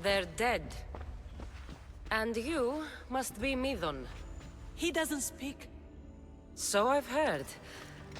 They're dead. And you must be Midon. He doesn't speak. So I've heard.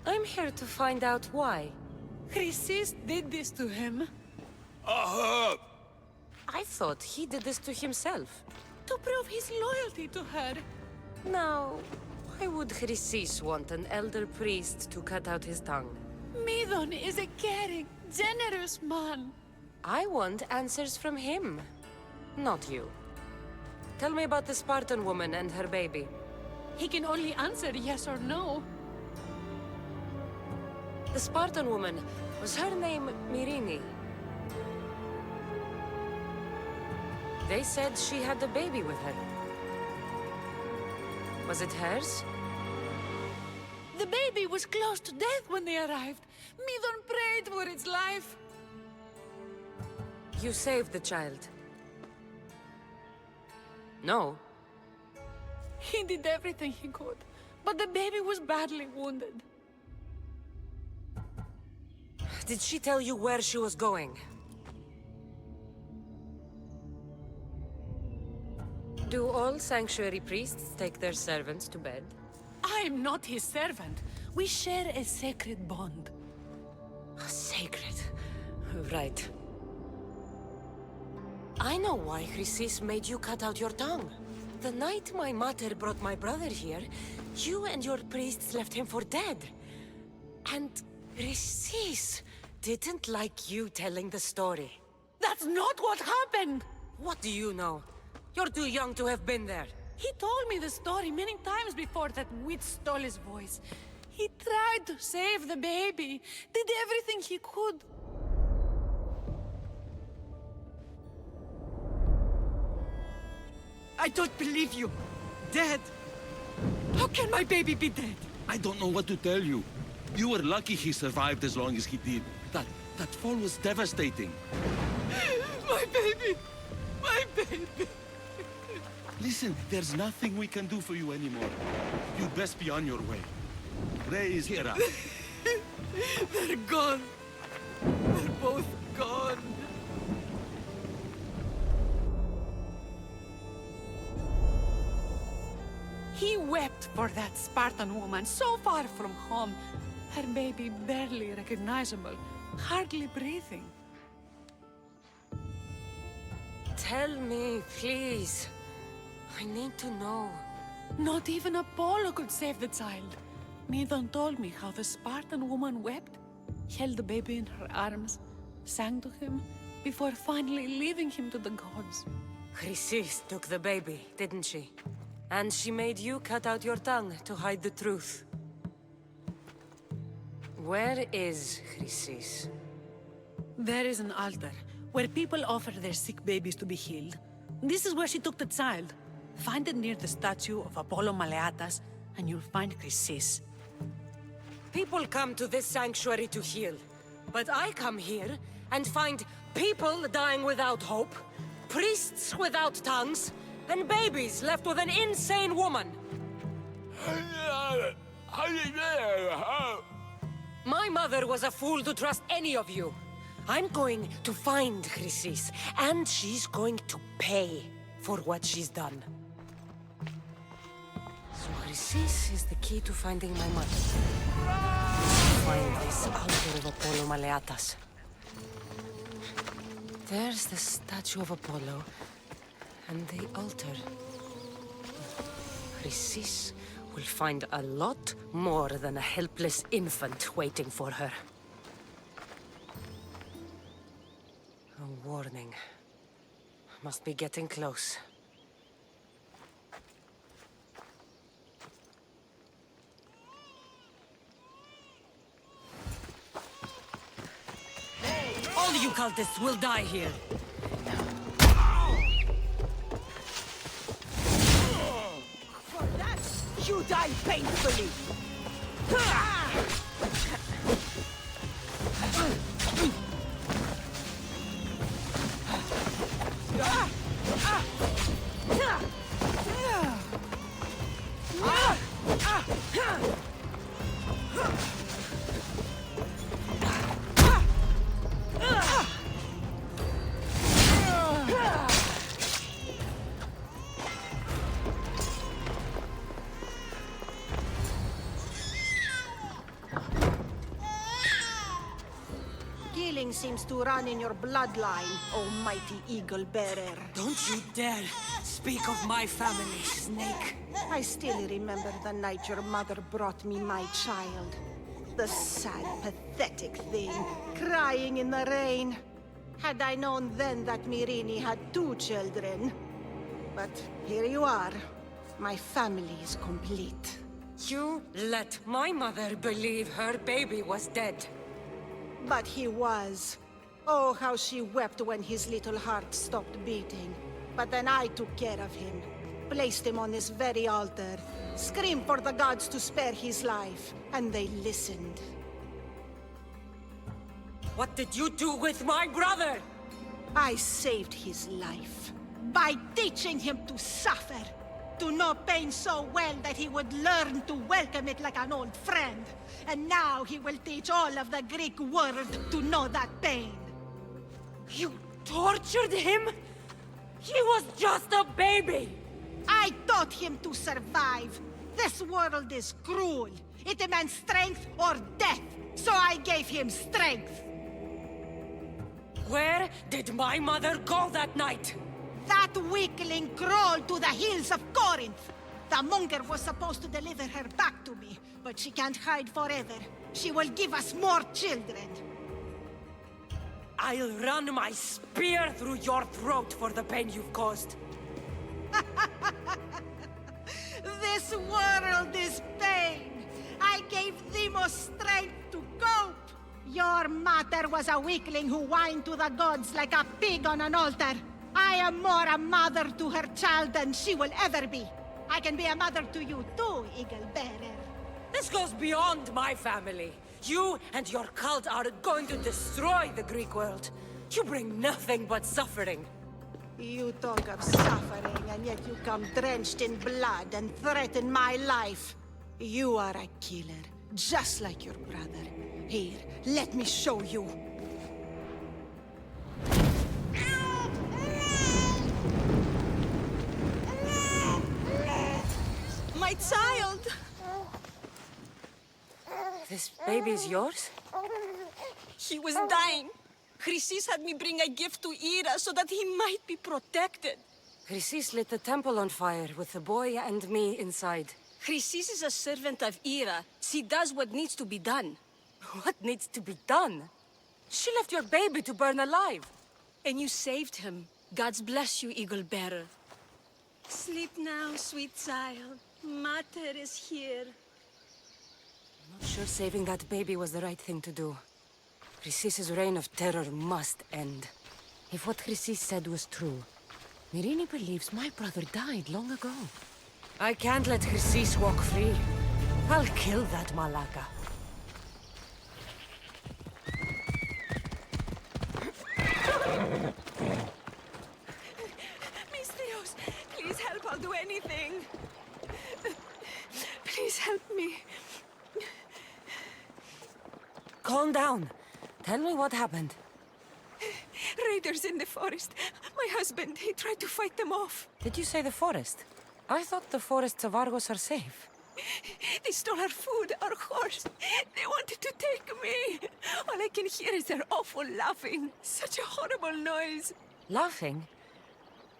I'm here to find out why. Chrysis did this to him. I thought he did this to himself. To prove his loyalty to her. Now, why would Chrysis want an elder priest to cut out his tongue? Midon is a caring, generous man. I want answers from him, not you. Tell me about the Spartan woman and her baby. He can only answer yes or no. The Spartan woman, was her name Myrini? They said she had a baby with her. Was it hers? The baby was close to death when they arrived. Midon prayed for its life. You saved the child. No. He did everything he could, but the baby was badly wounded. Did she tell you where she was going? Do all sanctuary priests take their servants to bed? I am not his servant. We share a sacred bond. Sacred. Right. I know why Chrysis made you cut out your tongue. The night my mother brought my brother here, you and your priests left him for dead. And Chrysis didn't like you telling the story. That's not what happened! What do you know? You're too young to have been there. He told me the story many times before that witch stole his voice. He tried to save the baby, did everything he could. I don't believe you! Dead! How can my baby be dead? I don't know what to tell you. You were lucky he survived as long as he did. That fall was devastating. My baby! My baby! Listen, there's nothing we can do for you anymore. You'd best be on your way. Ray is here. They're gone. They're both gone. He wept for that Spartan woman so far from home. Her baby barely recognizable, hardly breathing. Tell me, please. I need to know. Not even Apollo could save the child. Midon told me how the Spartan woman wept, held the baby in her arms, sang to him, before finally leaving him to the gods. Chrysis took the baby, didn't she? And she made you cut out your tongue to hide the truth. Where is Chrysis? There is an altar, where people offer their sick babies to be healed. This is where she took the child. Find it near the statue of Apollo Maleatas, and you'll find Chrysis. People come to this sanctuary to heal. But I come here and find people dying without hope, priests without tongues, and babies left with an insane woman. My mother was a fool to trust any of you. I'm going to find Chrysis, and she's going to pay for what she's done. So Chrysis is the key to finding my mother. Find this altar of Apollo Maleatas. There's the statue of Apollo, and the altar. Chrysis will find a lot more than a helpless infant waiting for her. A warning. Must be getting close. All you cultists will die here. For that, you die painfully! seems to run in your bloodline, almighty eagle bearer. Don't you dare speak of my family, Snake. I still remember the night your mother brought me my child. The sad, pathetic thing, crying in the rain. Had I known then that Myrini had 2 children. But here you are. My family is complete. You let my mother believe her baby was dead. But he was. Oh, how she wept when his little heart stopped beating. But then I took care of him. Placed him on this very altar. Screamed for the gods to spare his life. And they listened. What did you do with my brother? I saved his life. By teaching him to suffer. To know pain so well that he would learn to welcome it like an old friend. And now he will teach all of the Greek world to know that pain. You tortured him? He was just a baby! I taught him to survive. This world is cruel. It demands strength or death. So I gave him strength. Where did my mother go that night? That weakling crawled to the hills of Corinth. The monger was supposed to deliver her back to me, but she can't hide forever. She will give us more children. I'll run my spear through your throat for the pain you've caused. This world is pain. I gave Demos strength to cope. Your mother was a weakling who whined to the gods like a pig on an altar. I am more a mother to her child than she will ever be. I can be a mother to you too, Eagle Bearer. This goes beyond my family. You and your cult are going to destroy the Greek world. You bring nothing but suffering. You talk of suffering, and yet you come drenched in blood and threaten my life. You are a killer, just like your brother. Here, let me show you. My child! This baby's yours? He was dying. Chrysis had me bring a gift to Ira so that he might be protected. Chrysis lit the temple on fire with the boy and me inside. Chrysis is a servant of Ira. She does what needs to be done. What needs to be done? She left your baby to burn alive. And you saved him. Gods bless you, Eagle Bearer. Sleep now, sweet child. Mater is here. I'm not sure saving that baby was the right thing to do. Chrysis' reign of terror must end. If what Chrysis said was true, Myrini believes my brother died long ago. I can't let Chrysis walk free. I'll kill that Malaka. Mistrios, please help. I'll do anything. Please help me. Calm down. Tell me what happened. Raiders in the forest. My husband, he tried to fight them off. Did you say the forest? I thought the forests of Argos are safe. They stole our food, our horse. They wanted to take me. All I can hear is their awful laughing. Such a horrible noise. Laughing?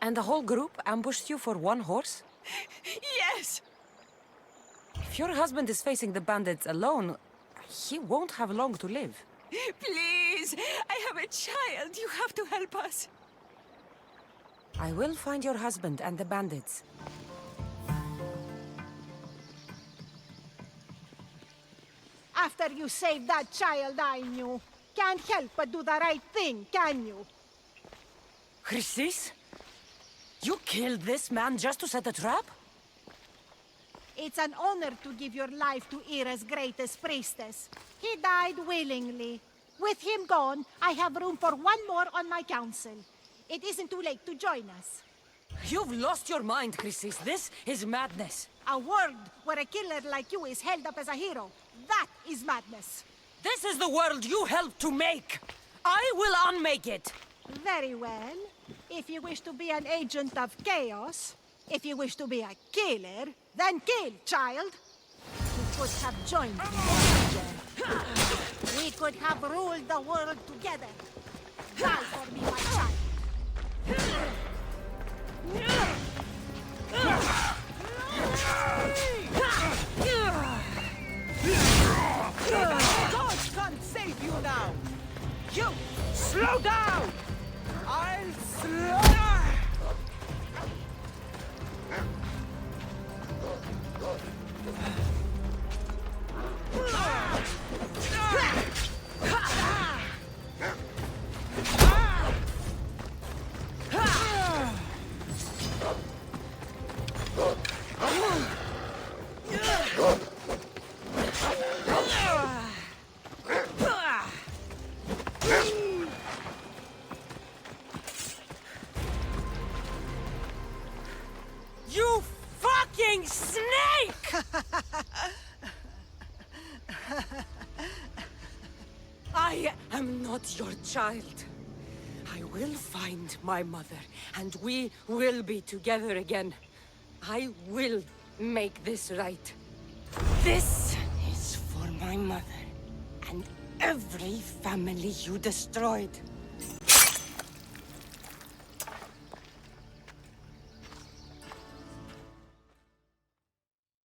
And the whole group ambushed you for one horse? Yes! If your husband is facing the bandits alone, he won't have long to live. Please! I have a child. You have to help us. I will find your husband and the bandits. After you saved that child I knew, can't help but do the right thing, can you? Chrysis? You killed this man just to set a trap? It's an honor to give your life to Ira's greatest priestess. He died willingly. With him gone, I have room for one more on my council. It isn't too late to join us. You've lost your mind, Chrysis. This is madness. A world where a killer like you is held up as a hero. That is madness. This is the world you helped to make. I will unmake it. Very well. If you wish to be an agent of chaos, if you wish to be a killer, then kill, child. You could have joined me. We could have ruled the world together. Die for me, my child. God can't save you now! You, slow down! I'll slow down! You fucking snake! I am not your child. I will find my mother, and we will be together again. I will make this right. This is for my mother, and every family you destroyed.